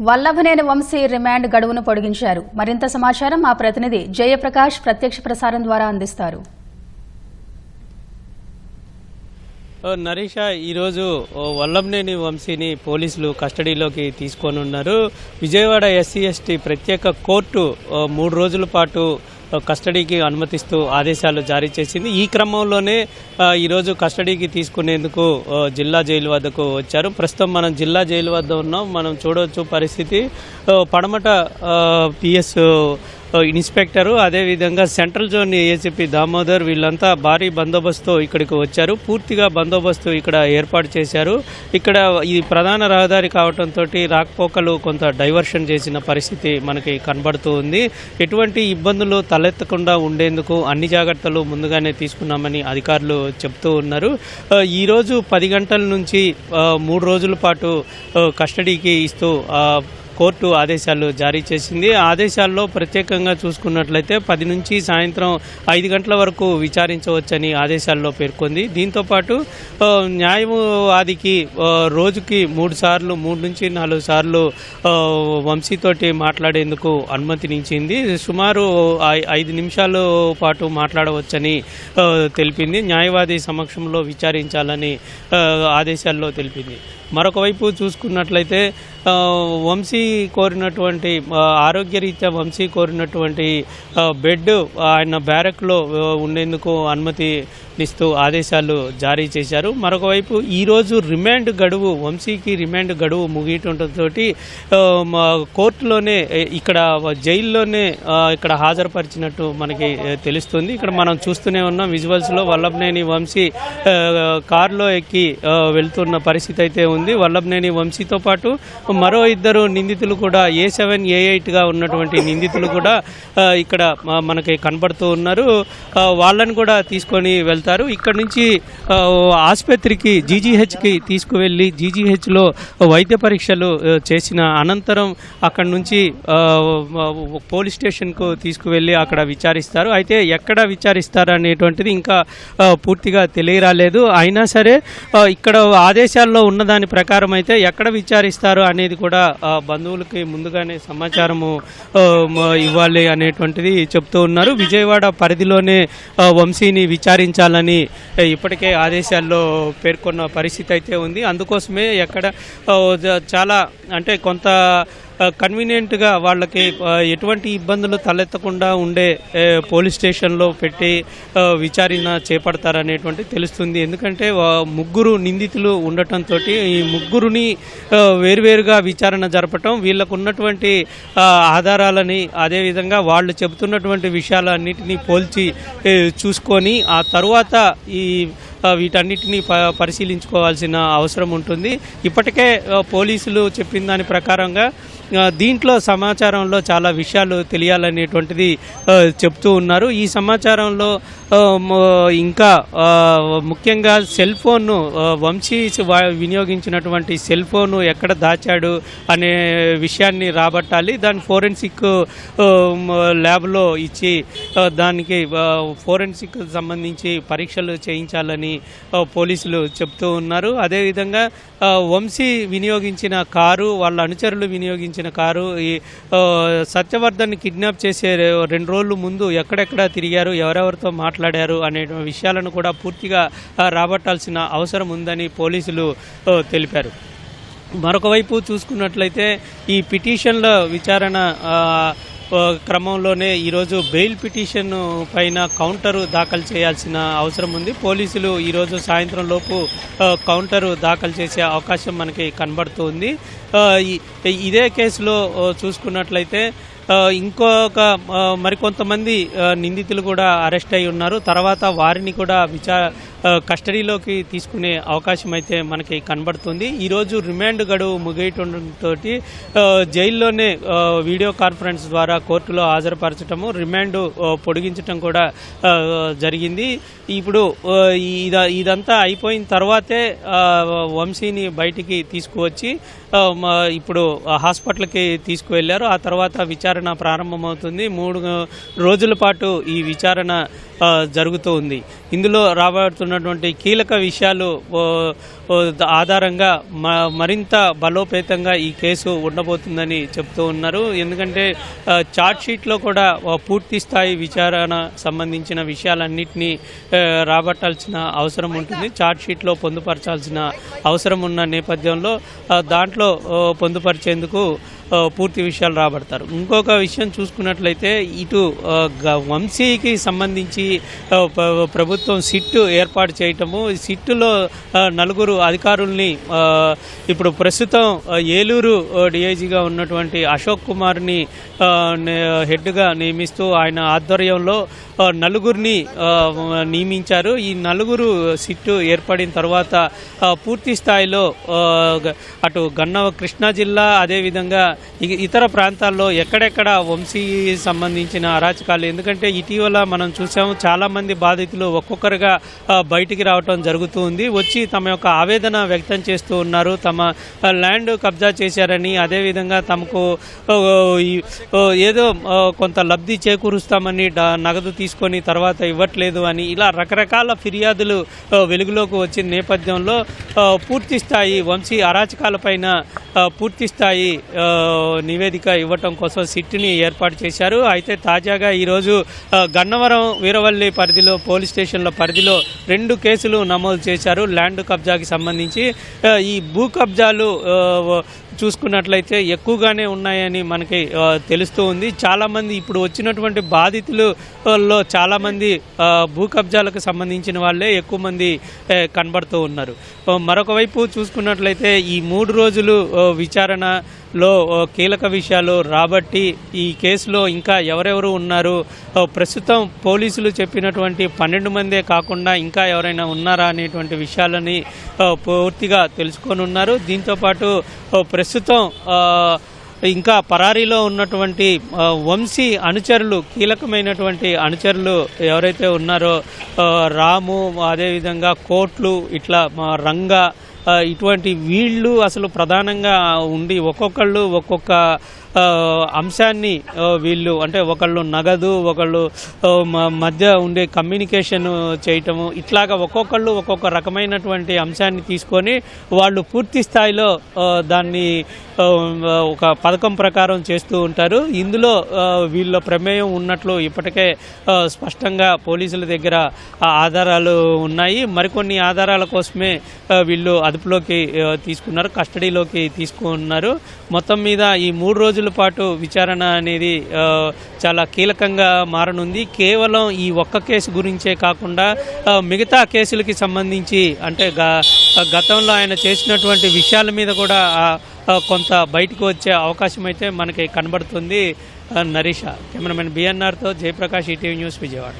Vallabhaneni Vamsi remand గడువును పొడిగించారు. మరింత సమాచారం మా ప్రతినిధి జయప్రకాష్ ప్రత్యక్ష ప్రసారం ద్వారా అందిస్తారు. నరేష, ఈరోజు వల్లభనేని వంశీని పోలీసులు కస్టడీలోకి తీసుకొని ఉన్నారు. విజయవాడ ఎస్సీ ఎస్టీ ప్రత్యేక కోర్టు 3 రోజుల పాటు కస్టడీకి అనుమతిస్తూ ఆదేశాలు జారీ చేసింది. ఈ క్రమంలోనే ఈరోజు కస్టడీకి తీసుకునేందుకు జిల్లా జైలు వద్దకు వచ్చారు. ప్రస్తుతం మనం జిల్లా జైలు వద్ద ఉన్నాం. మనం చూడవచ్చు పరిస్థితి. పడమట పిఎస్ ఇన్స్పెక్టరు, అదేవిధంగా సెంట్రల్ జోన్ ఏసీపీ దామోదర్ వీళ్ళంతా భారీ బందోబస్తు ఇక్కడికి వచ్చారు. పూర్తిగా బందోబస్తు ఇక్కడ ఏర్పాటు చేశారు. ఇక్కడ ఇది ప్రధాన రహదారి కావడంతో రాకపోకలు కొంత డైవర్షన్ చేసిన పరిస్థితి మనకి కనబడుతూ ఉంది. ఎటువంటి ఇబ్బందులు తలెత్తకుండా ఉండేందుకు అన్ని జాగ్రత్తలు ముందుగానే తీసుకున్నామని అధికారులు చెప్తూ ఉన్నారు. ఈరోజు 10 గంటల నుంచి 3 రోజుల పాటు కస్టడీకి ఇస్తూ కోర్టు ఆదేశాలు జారీ చేసింది. ఆదేశాల్లో ప్రత్యేకంగా చూసుకున్నట్లయితే 10 నుంచి సాయంత్రం 5 గంటల వరకు విచారించవచ్చని ఆదేశాల్లో పేర్కొంది. దీంతోపాటు న్యాయవాదికి రోజుకి 3 నుంచి 4 సార్లు వంశీతోటి మాట్లాడేందుకు అనుమతినిచ్చింది. సుమారు 5 నిమిషాల పాటు మాట్లాడవచ్చని తెలిపింది. న్యాయవాది సమక్షంలో విచారించాలని ఆదేశాల్లో తెలిపింది. మరొక వైపు చూసుకున్నట్లయితే వంశీ కోరినటువంటి ఆరోగ్యరీత్యా వంశీ కోరినటువంటి బెడ్ ఆయన బ్యారక్లో ఉండేందుకు అనుమతినిస్తూ ఆదేశాలు జారీ చేశారు. మరొక వైపు ఈరోజు రిమాండ్ గడువు వంశీకి రిమాండ్ గడువు ముగియటంతో కోర్టులోనే ఇక్కడ జైల్లోనే ఇక్కడ హాజరుపరిచినట్టు మనకి తెలుస్తుంది. ఇక్కడ మనం చూస్తూనే ఉన్నాం విజువల్స్లో వల్లభనేని వంశీ కారులో ఎక్కి వెళ్తున్న పరిస్థితి అయితే ఉంది. వల్లభనేని వంశీతో పాటు మరో 2 నిందితులు కూడా A7 A8గా ఉన్నటువంటి నిందితులు కూడా ఇక్కడ మనకి కనబడుతూ ఉన్నారు. వాళ్ళని కూడా తీసుకొని వెళ్తారు. ఇక్కడ నుంచి ఆసుపత్రికి GGHకి తీసుకువెళ్ళి GGHలో వైద్య పరీక్షలు చేసిన అనంతరం అక్కడ నుంచి పోలీస్ స్టేషన్కు తీసుకువెళ్ళి అక్కడ విచారిస్తారు. అయితే ఎక్కడ విచారిస్తారు అనేటువంటిది ఇంకా పూర్తిగా తెలియరాలేదు. అయినా సరే ఇక్కడ ఆదేశాల్లో ఉన్నదాని ప్రకారం అయితే ఎక్కడ విచారిస్తారు అనేది కూడా బంధువులకి ముందుగానే సమాచారము ఇవ్వాలి అనేటువంటిది చెప్తూ ఉన్నారు. విజయవాడ పరిధిలోనే వంశీని విచారించాలని ఇప్పటికే ఆదేశాల్లో పేర్కొన్న పరిస్థితి అయితే ఉంది. అందుకోసమే ఎక్కడ చాలా అంటే కొంత కన్వీనియంట్గా వాళ్ళకి ఎటువంటి ఇబ్బందులు తలెత్తకుండా ఉండే పోలీస్ స్టేషన్లో పెట్టి విచారణ చేపడతారనేటువంటి తెలుస్తుంది. ఎందుకంటే 3 నిందితులు ఉండటంతో ఈ 3ని వేరువేరుగా విచారణ జరపటం, వీళ్ళకు ఉన్నటువంటి ఆధారాలని అదేవిధంగా వాళ్ళు చెబుతున్నటువంటి విషయాలన్నిటినీ పోల్చి చూసుకొని ఆ తరువాత వీటన్నిటిని పరిశీలించుకోవాల్సిన అవసరం ఉంటుంది. ఇప్పటికే పోలీసులు చెప్పిన దాని ప్రకారంగా దీంట్లో సమాచారంలో చాలా విషయాలు తెలియాలనేటువంటిది చెప్తూ ఉన్నారు. ఈ సమాచారంలో ఇంకా ముఖ్యంగా సెల్ ఫోన్ వంశీ వినియోగించినటువంటి సెల్ ఫోను ఎక్కడ దాచాడు అనే విషయాన్ని రాబట్టాలి. దాన్ని ఫోరెన్సిక్ ల్యాబ్లో ఇచ్చి దానికి ఫోరెన్సిక్ సంబంధించి పరీక్షలు చేయించాలని పోలీసులు చెప్తూ ఉన్నారు. అదేవిధంగా వంశీ వినియోగించిన కారు, వాళ్ళ అనుచరులు వినియోగించిన కారు, ఈ సత్యవర్ధన్ కిడ్నాప్ చేసే 2 రోజుల ముందు ఎక్కడెక్కడ తిరిగారు, ఎవరెవరితో మాట్లాడారు అనే విషయాలను కూడా పూర్తిగా రాబట్టాల్సిన అవసరం ఉందని పోలీసులు తెలిపారు. మరొక వైపు చూసుకున్నట్లయితే ఈ పిటిషన్ల విచారణ క్రమంలోనే ఈరోజు బెయిల్ పిటిషన్ పైన కౌంటరు దాఖలు చేయాల్సిన అవసరం ఉంది. పోలీసులు ఈరోజు సాయంత్రం లోపు కౌంటరు దాఖలు చేసే అవకాశం మనకి కనబడుతుంది. ఇదే కేసులో చూసుకున్నట్లయితే ఇంకొక మరికొంతమంది నిందితులు కూడా అరెస్ట్ అయి ఉన్నారు. తర్వాత వారిని కూడా కస్టడీలోకి తీసుకునే అవకాశం అయితే మనకి కనబడుతుంది. ఈరోజు రిమాండ్ గడువు ముగియటంతో జైల్లోనే వీడియో కాన్ఫరెన్స్ ద్వారా కోర్టులో హాజరుపరచటము, రిమాండ్ పొడిగించటం కూడా జరిగింది. ఇప్పుడు ఇదంతా అయిపోయిన తర్వాతే వంశీని బయటికి తీసుకువచ్చి ఇప్పుడు హాస్పిటల్కి తీసుకువెళ్లారు. ఆ తర్వాత విచారణ ప్రారంభమవుతుంది. 3 రోజుల పాటు ఈ విచారణ జరుగుతూ ఉంది. ఇందులో రాబడుతున్నటువంటి కీలక విషయాలు ఆధారంగా మరింత బలోపేతంగా ఈ కేసు ఉండబోతుందని చెప్తూ ఉన్నారు. ఎందుకంటే ఛార్జ్ షీట్లో కూడా పూర్తి స్థాయి విచారణ సంబంధించిన విషయాలన్నింటినీ రాబట్టాల్సిన అవసరం ఉంటుంది. ఛార్జ్ షీట్లో పొందుపరచాల్సిన అవసరం ఉన్న నేపథ్యంలో దాంట్లో పొందుపరిచేందుకు పూర్తి విషయాలు రాబడతారు. ఇంకొక విషయం చూసుకున్నట్లయితే ఇటు వంశీకి సంబంధించి ప్రభుత్వం సిట్ ఏర్పాటు చేయటము, సిట్లో నలుగురు అధికారుల్ని ఇప్పుడు ప్రస్తుతం ఏలూరు డిఐజీగా ఉన్నటువంటి అశోక్ కుమార్ని హెడ్గా నియమిస్తూ ఆయన ఆధ్వర్యంలో నలుగురిని నియమించారు. ఈ నలుగురు సిట్టు ఏర్పడిన తర్వాత పూర్తి స్థాయిలో అటు కృష్ణా జిల్లా అదేవిధంగా ఇతర ప్రాంతాల్లో ఎక్కడెక్కడ వంశీ సంబంధించిన అరాచకాలు, ఎందుకంటే ఇటీవల మనం చూసాము చాలామంది బాధితులు ఒక్కొక్కరుగా బయటికి రావటం జరుగుతూ ఉంది. వచ్చి తమ యొక్క ఆవేదన వ్యక్తం చేస్తూ ఉన్నారు. తమ ల్యాండ్ కబ్జా చేశారని, అదేవిధంగా తమకు ఏదో కొంత లబ్ధి చేకూరుస్తామని నగదు తీసుకొని తర్వాత ఇవ్వట్లేదు అని, ఇలా రకరకాల ఫిర్యాదులు వెలుగులోకి వచ్చిన నేపథ్యంలో పూర్తి స్థాయి వంశీ అరాచకాలపైన పూర్తి స్థాయి నివేదిక ఇవ్వటం కోసం సిట్ని ఏర్పాటు చేశారు. అయితే తాజాగా ఈరోజు గన్నవరం వీరవల్లి పరిధిలో పోలీస్ స్టేషన్ల పరిధిలో 2 కేసులు నమోదు చేశారు ల్యాండ్ కబ్జాకి సంబంధించి. ఈ భూ కబ్జాలు చూసుకున్నట్లయితే ఎక్కువగానే ఉన్నాయని మనకి తెలుస్తూ ఉంది. చాలామంది ఇప్పుడు వచ్చినటువంటి బాధితులలో చాలామంది భూ కబ్జాలకు సంబంధించిన వాళ్ళే ఎక్కువ మంది కనబడుతూ ఉన్నారు. మరొక వైపు చూసుకున్నట్లయితే ఈ 3 రోజులు విచారణలో కీలక విషయాలు రాబట్టి ఈ కేసులో ఇంకా ఎవరెవరు ఉన్నారు, ప్రస్తుతం పోలీసులు చెప్పినటువంటి 12 మందే కాకుండా ఇంకా ఎవరైనా ఉన్నారా అనేటువంటి విషయాలని పూర్తిగా తెలుసుకొని ఉన్నారు. దీంతోపాటు ప్రస్తుతం ఇంకా పరారీలో ఉన్నటువంటి వంశీ అనుచరులు, కీలకమైనటువంటి అనుచరులు ఎవరైతే ఉన్నారో రాము, అదేవిధంగా కోట్లు, ఇట్లా రంగా, ఇటువంటి వీళ్ళు అసలు ప్రధానంగా ఉండి ఒక్కొక్కళ్ళు ఒక్కొక్క అంశాన్ని వీళ్ళు, అంటే ఒకళ్ళు నగదు, ఒకళ్ళు మధ్య ఉండే కమ్యూనికేషన్ చేయటము, ఇట్లాగా ఒక్కొక్కళ్ళు ఒక్కొక్క రకమైనటువంటి అంశాన్ని తీసుకొని వాళ్ళు పూర్తి స్థాయిలో దాన్ని ఒక పథకం ప్రకారం చేస్తూ ఉంటారు. ఇందులో వీళ్ళ ప్రమేయం ఉన్నట్లు ఇప్పటికే స్పష్టంగా పోలీసుల దగ్గర ఆధారాలు ఉన్నాయి. మరికొన్ని ఆధారాల కోసమే వీళ్ళు అదుపులోకి తీసుకున్నారు, కస్టడీలోకి తీసుకున్నారు. మొత్తం మీద ఈ 3 రోజుల పాటు విచారణ అనేది చాలా కీలకంగా మారనుంది. కేవలం ఈ ఒక్క కేసు గురించే కాకుండా మిగతా కేసులకి సంబంధించి, అంటే గతంలో ఆయన చేసినటువంటి విషయాల మీద కూడా కొంత బయటకు వచ్చే అవకాశం అయితే మనకి కనబడుతుంది. నరీష, కెమెరామెన్ బిఎన్ఆర్తో జయప్రకాష్, ఈటీవీ న్యూస్, విజయవాడ.